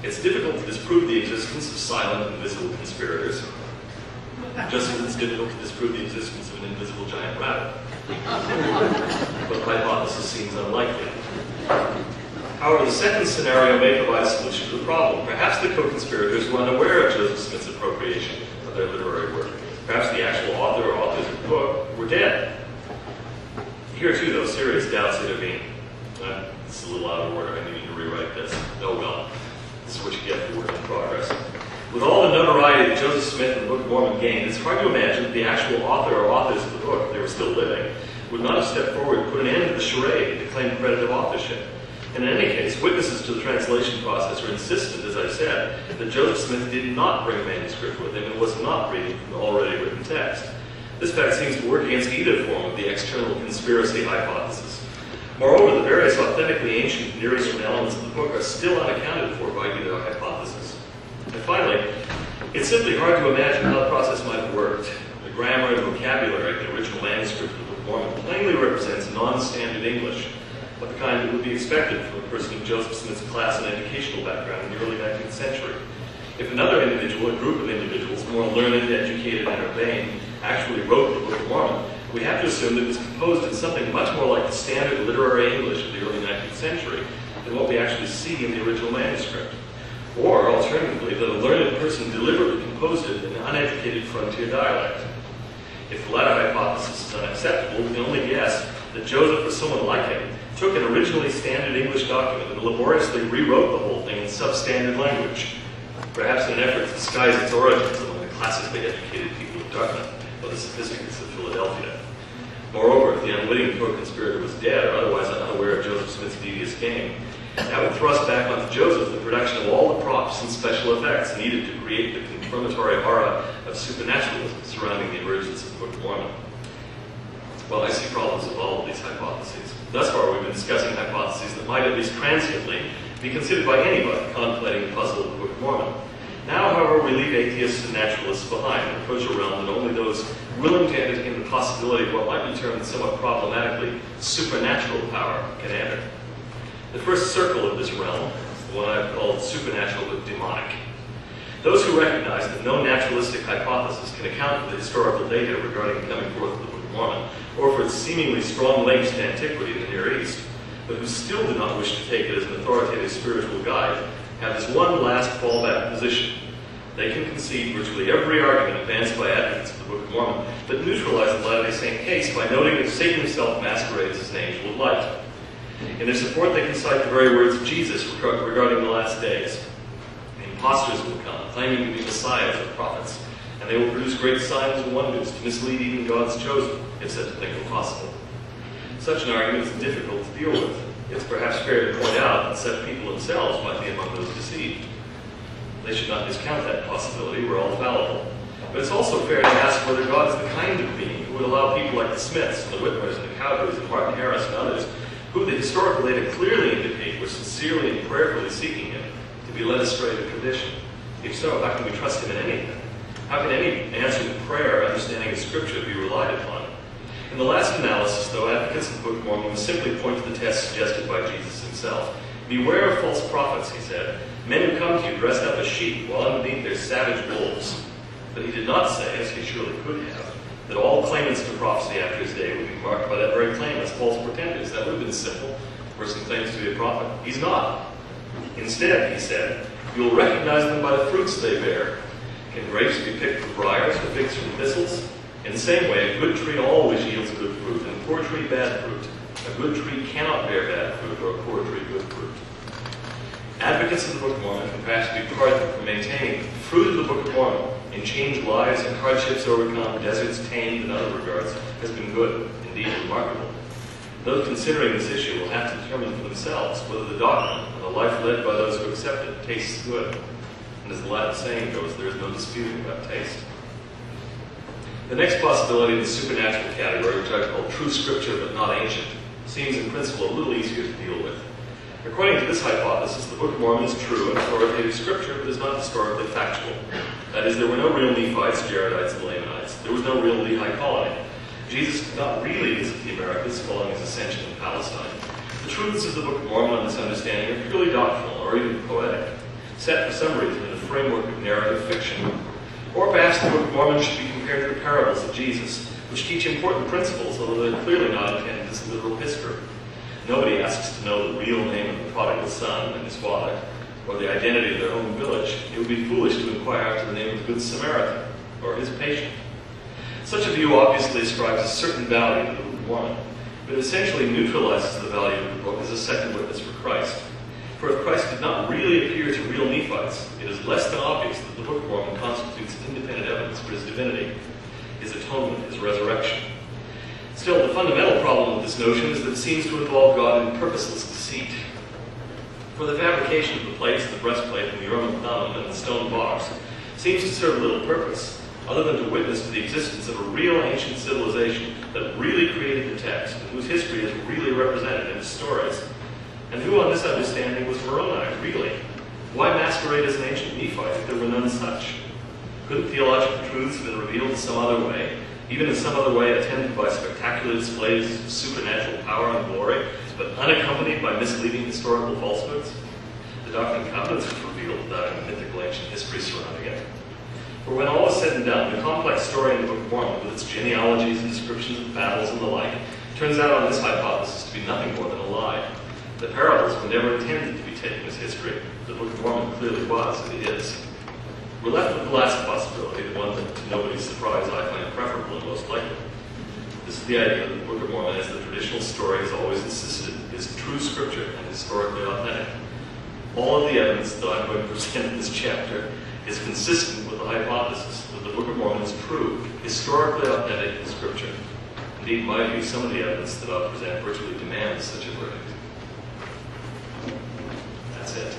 It's difficult to disprove the existence of silent, invisible conspirators, just as it's difficult to disprove the existence of an invisible giant rabbit. But the hypothesis seems unlikely. However, the second scenario may provide a solution to the problem. Perhaps the co-conspirators were unaware of Joseph Smith's appropriation of their literary work. Perhaps the actual author or authors of the book were dead. Here, too, though, serious doubts intervene. This is a little out of order. I need to rewrite this. Oh well. This is what you get for work in progress. With all the notoriety that Joseph Smith and the Book of Mormon gained, it's hard to imagine that the actual author or authors of the book, if they were still living, would not have stepped forward and put an end to the charade and claim credit of authorship. And in any case, witnesses to the translation process are insistent, as I said, that Joseph Smith did not bring a manuscript with him and was not reading from the already written text. This fact seems to work against either form of the external conspiracy hypothesis. Moreover, the various authentically ancient Near Eastern elements of the book are still unaccounted for by either hypothesis. And finally, it's simply hard to imagine how the process might have worked. The grammar and vocabulary of the original manuscript of the Book of Mormon plainly represents non-standard English, of the kind that would be expected from a person of Joseph Smith's class and educational background in the early 19th century. If another individual, or group of individuals, more learned, educated, and urbane, actually wrote the Book of Mormon, we have to assume that it was composed in something much more like the standard literary English of the early 19th century than what we actually see in the original manuscript. Or, alternatively, that a learned person deliberately composed it in an uneducated frontier dialect. If the latter hypothesis is unacceptable, we can only guess that Joseph or someone like him took an originally standard English document and laboriously rewrote the whole thing in substandard language, perhaps in an effort to disguise its origins among the classically educated people of Dartmouth or the sophisticates of Philadelphia. Moreover, if the unwitting co-conspirator was dead or otherwise unaware of Joseph Smith's devious game, that would thrust back onto Joseph the production of all the props and special effects needed to create the confirmatory aura of supernaturalism surrounding the emergence of the Book of Mormon. Well, I see problems with all of these hypotheses. Thus far, we've been discussing hypotheses that might at least transiently be considered by anybody contemplating the puzzle of the Book of Mormon. Now, however, we leave atheists and naturalists behind and approach a realm that only those willing to entertain the possibility of what might be termed somewhat problematically supernatural power can enter. The first circle of this realm is the one I've called supernatural but demonic. Those who recognize that no naturalistic hypothesis can account for the historical data regarding the coming forth of the Book of Mormon, or for its seemingly strong links to antiquity in the Near East, but who still do not wish to take it as an authoritative spiritual guide, have this one last fallback position. They can concede virtually every argument advanced by advocates of the Book of Mormon, but neutralize the Latter-day Saint case by noting that Satan himself masquerades as an angel of light. In their support, they can cite the very words of Jesus regarding the last days. Impostors will come, claiming to be messiahs or prophets, and they will produce great signs and wonders to mislead even God's chosen, if such a thing were possible. Such an argument is difficult to deal with. It's perhaps fair to point out that such people themselves might be among those deceived. They should not discount that possibility. We're all fallible. But it's also fair to ask whether God is the kind of being who would allow people like the Smiths and the Whitmers and the Cowderies and Martin Harris and others, who the historical data clearly indicate were sincerely and prayerfully seeking him, to be led astray to perdition. If so, how can we trust him in anything? How can any answer to prayer or understanding of Scripture be relied upon? In the last analysis, though, advocates of the Book of Mormon will simply point to the test suggested by Jesus himself. Beware of false prophets, he said, men who come to you dressed up as sheep, while underneath they're savage wolves. But he did not say, as he surely could have, that all claimants to prophecy after his day would be marked by that very claim as false portenters. That would have been simple. A person claims to be a prophet. He's not. Instead, he said, you will recognize them by the fruits they bear. Can grapes be picked from briars or figs from thistles? In the same way, a good tree always yields good fruit, and a poor tree bad fruit. A good tree cannot bear bad fruit, or a poor tree good fruit. Advocates of the Book of Mormon can perhaps be pardoned for maintaining the fruit of the Book of Mormon in changed lives and hardships overcome, deserts tamed, in other regards, has been good, indeed remarkable. Those considering this issue will have to determine for themselves whether the doctrine and the life led by those who accept it tastes good. And as the Latin saying goes, there is no disputing about taste. The next possibility in the supernatural category, which I call true scripture but not ancient, seems in principle a little easier to deal with. According to this hypothesis, the Book of Mormon is true and authoritative scripture, but is not historically factual. That is, there were no real Nephites, Jaredites, and Lamanites. There was no real Lehi colony. Jesus did not really visit the Americas following his ascension in Palestine. The truths of the Book of Mormon on this understanding are purely doctrinal or even poetic. set for some reason in a framework of narrative fiction. Or perhaps the Book of Mormon should be compared to the parables of Jesus, which teach important principles, although they're clearly not intended as literal history. Nobody asks to know the real name of the prodigal son and his father, or the identity of their home village. It would be foolish to inquire after the name of the Good Samaritan, or his patient. Such a view obviously ascribes a certain value to the Book of Mormon, but essentially neutralizes the value of the book as a second witness for Christ. For if Christ did not really appear to real Nephites, it is less than obvious that the Book of Mormon constitutes independent evidence for his divinity, his atonement, his resurrection. Still, the fundamental problem with this notion is that it seems to involve God in purposeless deceit. For the fabrication of the plates, the breastplate, and the Urim and Thummim, and the stone box seems to serve little purpose, other than to witness to the existence of a real ancient civilization that really created the text, and whose history is really represented in its stories. And who on this understanding was Moroni, really? Why masquerade as an ancient Nephite if there were none such? Couldn't theological truths have been revealed in some other way, even in some other way attended by spectacular displays of supernatural power and glory, but unaccompanied by misleading historical falsehoods? The Doctrine and Covenants was revealed without any mythical ancient history surrounding it. For when all is said and done, the complex story in the Book of Mormon, with its genealogies and descriptions of battles and the like, turns out on this hypothesis to be nothing more than a lie. The parables were never intended to be taken as history. The Book of Mormon clearly was, and it is. We're left with the last possibility, the one that, to nobody's surprise, I find preferable and most likely. This is the idea that the Book of Mormon, as the traditional story has always insisted, is true scripture and historically authentic. All of the evidence that I'm going to present in this chapter is consistent with the hypothesis that the Book of Mormon is true, historically authentic scripture. Indeed, in my view, some of the evidence that I'll present virtually demands such a verdict. That's it.